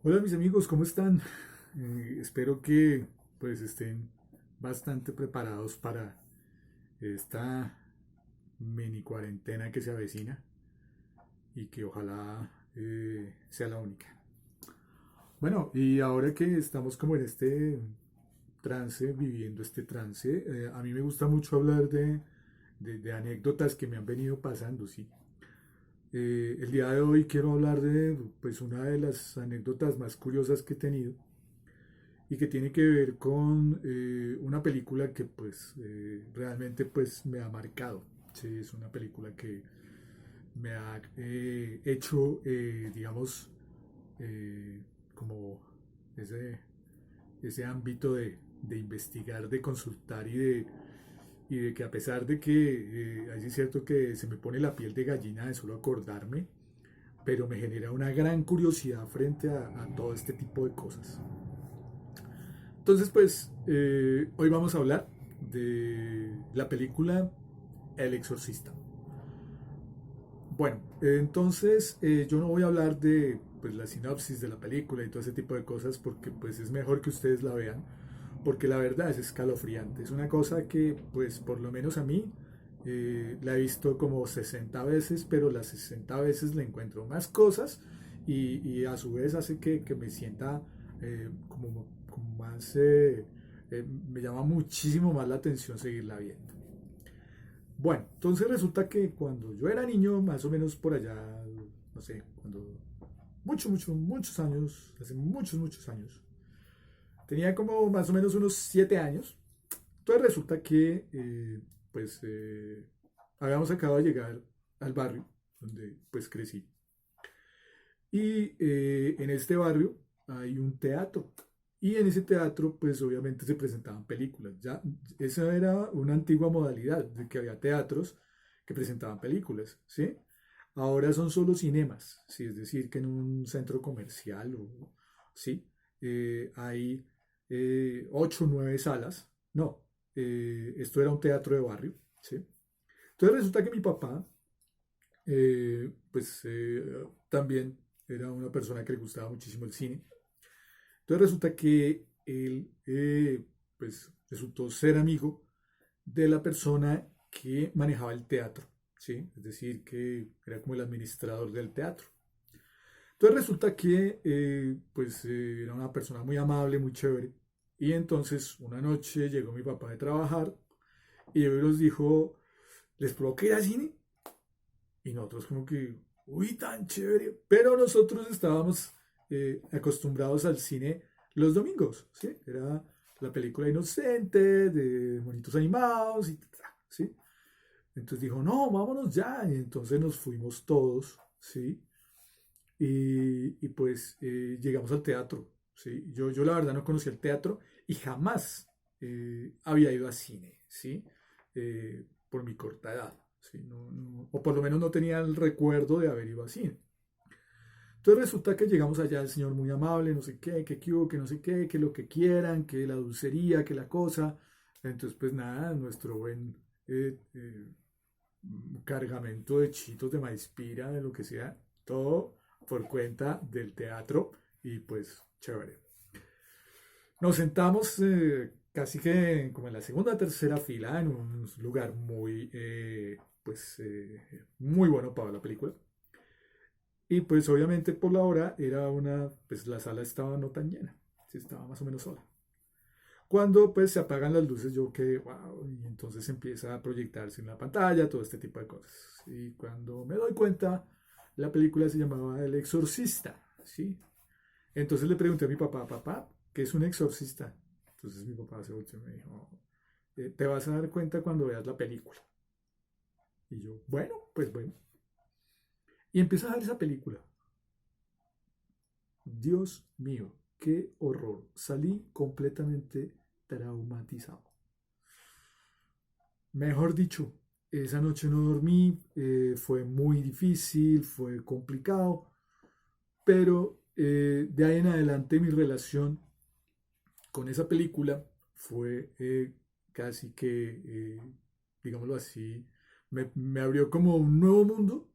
Hola mis amigos, ¿cómo están? Espero que pues estén bastante preparados para esta mini cuarentena que se avecina y que ojalá sea la única. Bueno, y ahora que estamos como en este trance, viviendo este trance, a mí me gusta mucho hablar de anécdotas que me han venido pasando, ¿sí? El día de hoy quiero hablar de pues una de las anécdotas más curiosas que he tenido y que tiene que ver con una película que pues realmente pues me ha marcado. Sí, es una película que me ha hecho, digamos, como ese, ese ámbito de investigar, de consultar y de que a pesar de que ahí sí es cierto que se me pone la piel de gallina de solo acordarme, pero me genera una gran curiosidad frente a todo este tipo de cosas. Entonces, pues, hoy vamos a hablar de la película El Exorcista. Bueno, entonces yo no voy a hablar de pues, la sinopsis de la película y todo ese tipo de cosas porque pues es mejor que ustedes la vean, porque la verdad es escalofriante. Es una cosa que pues por lo menos a mí la he visto como 60 veces, pero las 60 veces le encuentro más cosas y a su vez hace que me sienta como más, me llama muchísimo más la atención seguirla viendo. Bueno, entonces resulta que cuando yo era niño, más o menos por allá, no sé, cuando muchos años, hace muchos años, tenía como más o menos unos 7 años. Entonces resulta que, habíamos acabado de llegar al barrio donde pues crecí. Y en este barrio hay un teatro. Y en ese teatro, pues obviamente se presentaban películas. Ya, esa era una antigua modalidad de que había teatros que presentaban películas, ¿sí? Ahora son solo cinemas, ¿sí? Es decir, que en un centro comercial, ¿sí? Hay 8 o 9 salas. No, esto era un teatro de barrio, ¿sí? Entonces resulta que mi papá también era una persona que le gustaba muchísimo el cine. Entonces resulta que él, pues, resultó ser amigo de la persona que manejaba el teatro, ¿sí? Es decir, que era como el administrador del teatro. Entonces resulta que, era una persona muy amable, muy chévere. Y entonces una noche llegó mi papá de trabajar y él nos dijo, ¿les provoca ir al cine? Y nosotros como que, uy, tan chévere. Pero nosotros estábamos acostumbrados al cine los domingos, ¿sí? Era la película inocente, de monitos animados, ¿sí? Entonces dijo, no, vámonos ya. Y entonces nos fuimos todos, ¿sí? Y llegamos al teatro, ¿sí? Yo la verdad no conocía el teatro y jamás había ido a cine, ¿sí? Por mi corta edad, ¿sí? O por lo menos no tenía el recuerdo de haber ido a cine. Entonces resulta que llegamos allá, el señor muy amable, no sé qué, que hubo, que no sé qué, que lo que quieran, que la dulcería, que la cosa. Entonces, pues nada, nuestro buen cargamento de chitos, de maíz pira, de lo que sea, todo por cuenta del teatro y pues chévere. Nos sentamos casi que como en la segunda o tercera fila en un lugar muy bueno para la película. Y pues obviamente por la hora pues la sala estaba no tan llena, sí, estaba más o menos sola. Cuando pues se apagan las luces yo que, wow, y entonces empieza a proyectarse en la pantalla, todo este tipo de cosas. Y cuando me doy cuenta, la película se llamaba El Exorcista, ¿sí? Entonces le pregunté a mi papá, papá, ¿qué es un exorcista? Entonces mi papá se volteó y me dijo, te vas a dar cuenta cuando veas la película. Y yo, bueno, pues bueno. Y empiezo a ver esa película. Dios mío, qué horror. Salí completamente traumatizado. Mejor dicho, esa noche no dormí, fue muy difícil, fue complicado, pero de ahí en adelante mi relación con esa película fue casi que, digámoslo así, me abrió como un nuevo mundo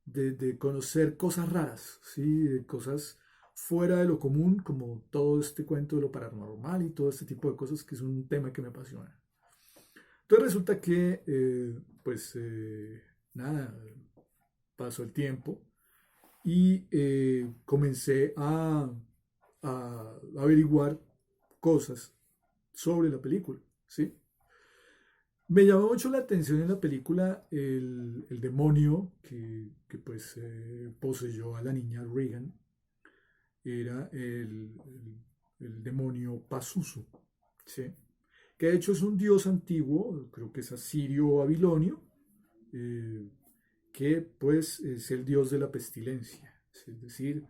de conocer cosas raras, ¿sí? De cosas fuera de lo común, como todo este cuento de lo paranormal y todo este tipo de cosas, que es un tema que me apasiona. Entonces resulta que, nada, pasó el tiempo y comencé a averiguar cosas sobre la película, ¿sí? Me llamó mucho la atención en la película el demonio que pues poseyó a la niña Regan. Era el demonio Pazuzu, ¿sí? Que de hecho es un dios antiguo, creo que es asirio o babilonio, eh, que pues es el dios de la pestilencia. Es decir,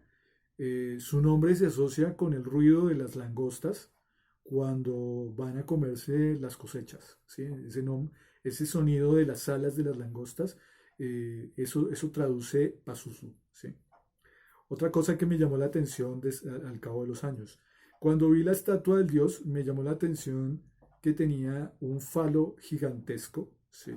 su nombre se asocia con el ruido de las langostas cuando van a comerse las cosechas. ¿Sí? Ese sonido de las alas de las langostas, eso traduce Pazuzu. ¿Sí? Otra cosa que me llamó la atención al cabo de los años. Cuando vi la estatua del dios, me llamó la atención que tenía un falo gigantesco, ¿sí?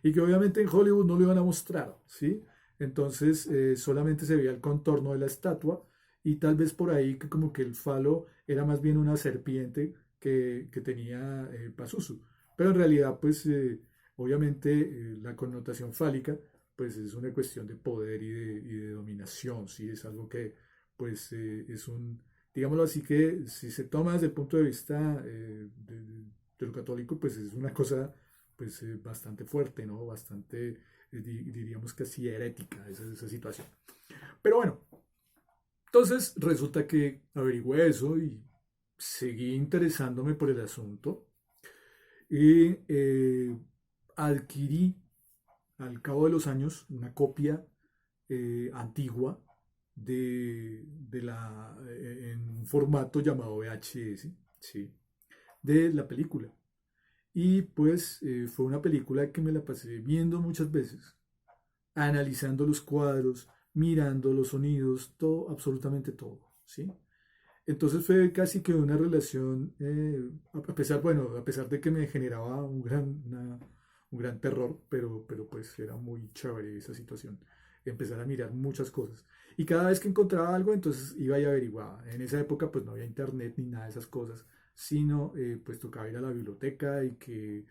Y que obviamente en Hollywood no lo iban a mostrar, ¿sí? Entonces solamente se veía el contorno de la estatua y tal vez por ahí que como que el falo era más bien una serpiente que tenía Pazuzu. Pero en realidad, pues obviamente la connotación fálica pues es una cuestión de poder y de dominación, ¿sí? Es algo que, pues, es digámoslo así, que si se toma desde el punto de vista de lo católico, pues es una cosa, pues, bastante fuerte, ¿no? Bastante, diríamos que así, herética, esa situación. Pero bueno, entonces resulta que averigüé eso y seguí interesándome por el asunto y adquirí al cabo de los años una copia antigua en un formato llamado VHS, ¿sí? De la película. Y pues fue una película que me la pasé viendo muchas veces, analizando los cuadros, mirando los sonidos, todo, absolutamente todo, ¿sí? Entonces fue casi que una relación, a pesar de que me generaba un gran terror, pero pues era muy chévere esa situación, empezar a mirar muchas cosas. Y cada vez que encontraba algo, entonces iba y averiguaba. En esa época pues no había internet ni nada de esas cosas, sino pues tocaba ir a la biblioteca y que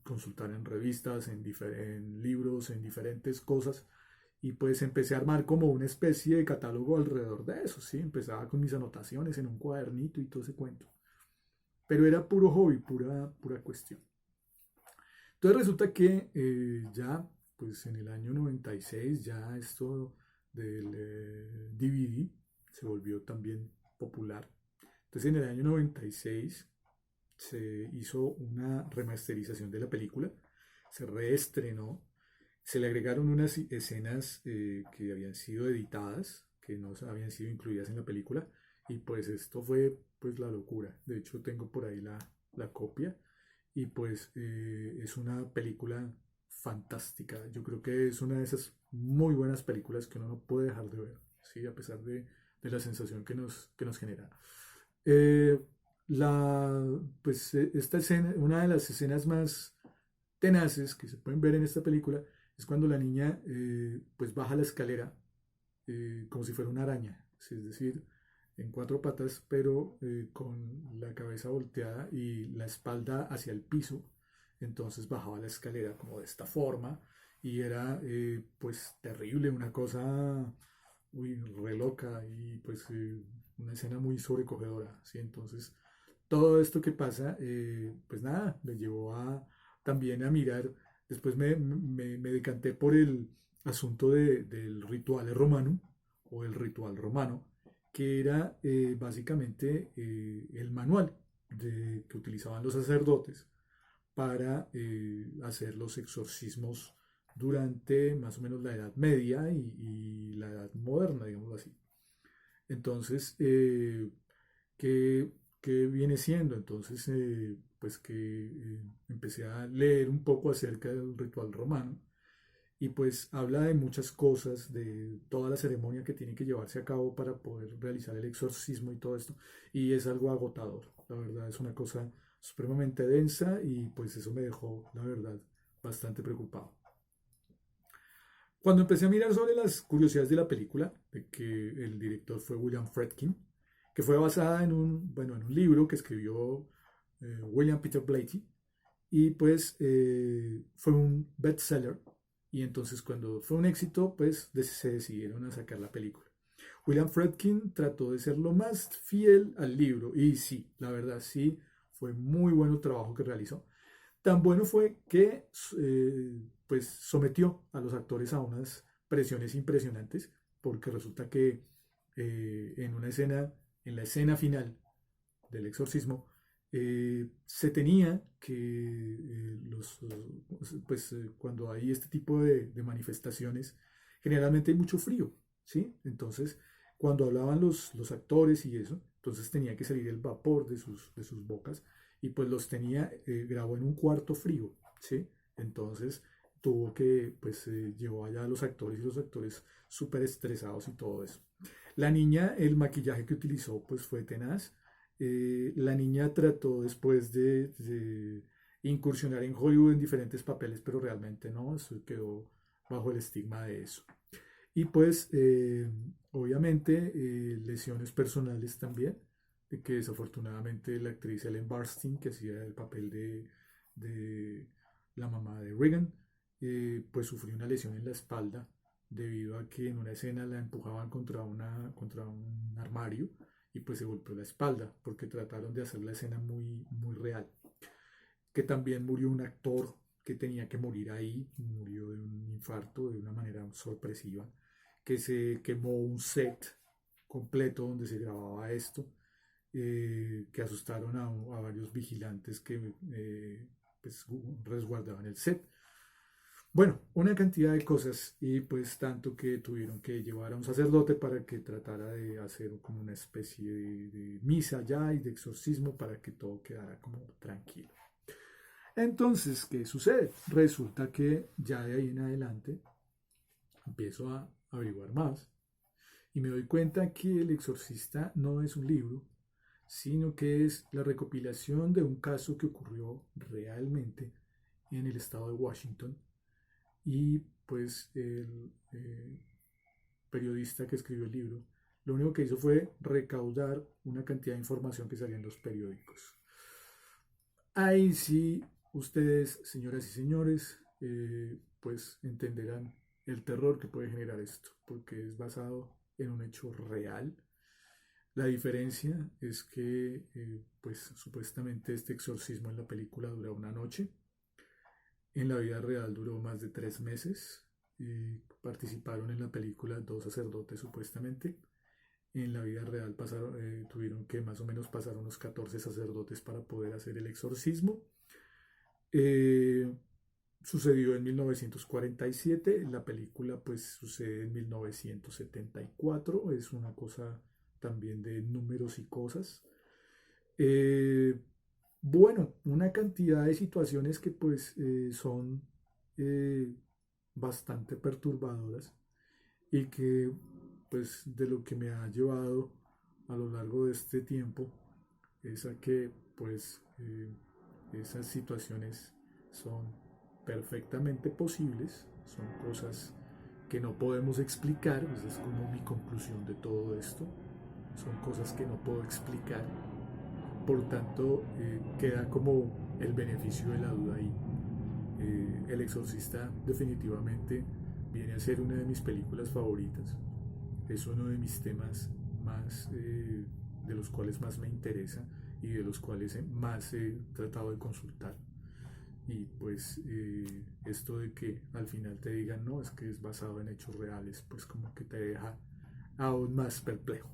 consultar en revistas, en libros, en diferentes cosas y pues empecé a armar como una especie de catálogo alrededor de eso, ¿sí? Empezaba con mis anotaciones en un cuadernito y todo ese cuento. Pero era puro hobby, pura cuestión. Entonces resulta que ya, pues en el año 96, ya esto del DVD se volvió también popular. Entonces en el año 96 se hizo una remasterización de la película, se reestrenó, se le agregaron unas escenas que habían sido editadas, que no habían sido incluidas en la película, y pues esto fue pues la locura. De hecho tengo por ahí la copia y pues es una película fantástica. Yo creo que es una de esas muy buenas películas que uno no puede dejar de ver, ¿sí? A pesar de la sensación que nos genera. Eh, esta escena, una de las escenas más tenaces que se pueden ver en esta película es cuando la niña pues baja la escalera como si fuera una araña, es decir, en cuatro patas, pero con la cabeza volteada y la espalda hacia el piso. Entonces bajaba la escalera como de esta forma y era pues terrible, una cosa muy re loca y pues una escena muy sobrecogedora, ¿sí? Entonces todo esto que pasa, pues nada, me llevó también a mirar, después me decanté por el asunto del ritual romano o el ritual romano, que era básicamente el manual que utilizaban los sacerdotes para hacer los exorcismos durante más o menos la Edad Media y la Edad Moderna, digamos así. Entonces, ¿qué, qué viene siendo? Entonces, pues que empecé a leer un poco acerca del ritual romano y pues habla de muchas cosas, de toda la ceremonia que tiene que llevarse a cabo para poder realizar el exorcismo y todo esto. Y es algo agotador, la verdad, es una cosa supremamente densa y pues eso me dejó, la verdad, bastante preocupado. Cuando empecé a mirar sobre las curiosidades de la película, de que el director fue William Friedkin, que fue basada en un libro que escribió William Peter Blatty, y pues fue un bestseller, y entonces cuando fue un éxito, pues se decidieron a sacar la película. William Friedkin trató de ser lo más fiel al libro, y sí, la verdad sí, fue muy bueno el trabajo que realizó. Tan bueno fue que pues sometió a los actores a unas presiones impresionantes, porque resulta que en una escena, en la escena final del exorcismo, se tenía que cuando hay este tipo de manifestaciones, generalmente hay mucho frío, ¿sí? Entonces, cuando hablaban los actores y eso, entonces tenía que salir el vapor de sus bocas y pues los tenía, grabó en un cuarto frío, ¿sí? Entonces tuvo que, pues llevó allá a los actores y los actores súper estresados y todo eso. La niña, el maquillaje que utilizó, pues fue tenaz. La niña trató después de incursionar en Hollywood en diferentes papeles, pero realmente no, eso quedó bajo el estigma de eso. Y pues, obviamente, lesiones personales también, de que desafortunadamente la actriz Ellen Barstein, que hacía el papel de la mamá de Regan, pues sufrió una lesión en la espalda debido a que en una escena la empujaban contra un armario y pues se golpeó la espalda porque trataron de hacer la escena muy, muy real. Que también murió un actor que tenía que morir ahí, murió de un infarto de una manera sorpresiva, que se quemó un set completo donde se grababa esto, que asustaron a varios vigilantes que pues, resguardaban el set. Bueno, una cantidad de cosas y pues tanto que tuvieron que llevar a un sacerdote para que tratara de hacer como una especie de misa ya y de exorcismo para que todo quedara como tranquilo. Entonces, ¿qué sucede? Resulta que ya de ahí en adelante empiezo a averiguar más y me doy cuenta que El Exorcista no es un libro, sino que es la recopilación de un caso que ocurrió realmente en el estado de Washington y pues el periodista que escribió el libro lo único que hizo fue recaudar una cantidad de información que salía en los periódicos. Ahí sí, ustedes, señoras y señores, pues entenderán el terror que puede generar esto, porque es basado en un hecho real. La diferencia es que, pues supuestamente este exorcismo en la película dura una noche, en la vida real duró más de 3 meses. Participaron en la película 2 sacerdotes supuestamente. En la vida real tuvieron que más o menos pasar unos 14 sacerdotes para poder hacer el exorcismo. Eh, Sucedió en 1947, la película pues sucede en 1974, es una cosa también de números y cosas. Eh, bueno, una cantidad de situaciones que pues son eh, bastante perturbadoras y que pues de lo que me ha llevado a lo largo de este tiempo es a que pues esas situaciones son perfectamente posibles, son cosas que no podemos explicar, esa es como mi conclusión de todo esto, son cosas que no puedo explicar, por tanto queda como el beneficio de la duda ahí. El Exorcista definitivamente viene a ser una de mis películas favoritas, es uno de mis temas más, de los cuales más me interesa y de los cuales más he tratado de consultar. Y pues esto de que al final te digan, no, es que es basado en hechos reales, pues como que te deja aún más perplejo.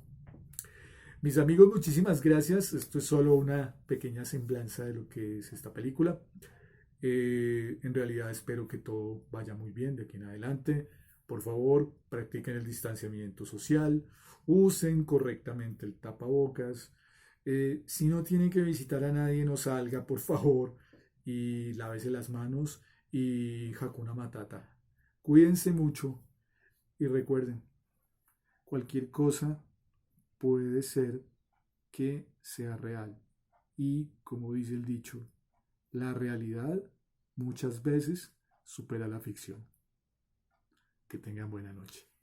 Mis amigos, muchísimas gracias. Esto es solo una pequeña semblanza de lo que es esta película. En realidad espero que todo vaya muy bien de aquí en adelante. Por favor, practiquen el distanciamiento social, usen correctamente el tapabocas. Si no tienen que visitar a nadie, no salga, por favor, y lávese las manos y Hakuna Matata. Cuídense mucho y recuerden, cualquier cosa puede ser que sea real. Y como dice el dicho, la realidad muchas veces supera la ficción. Que tengan buena noche.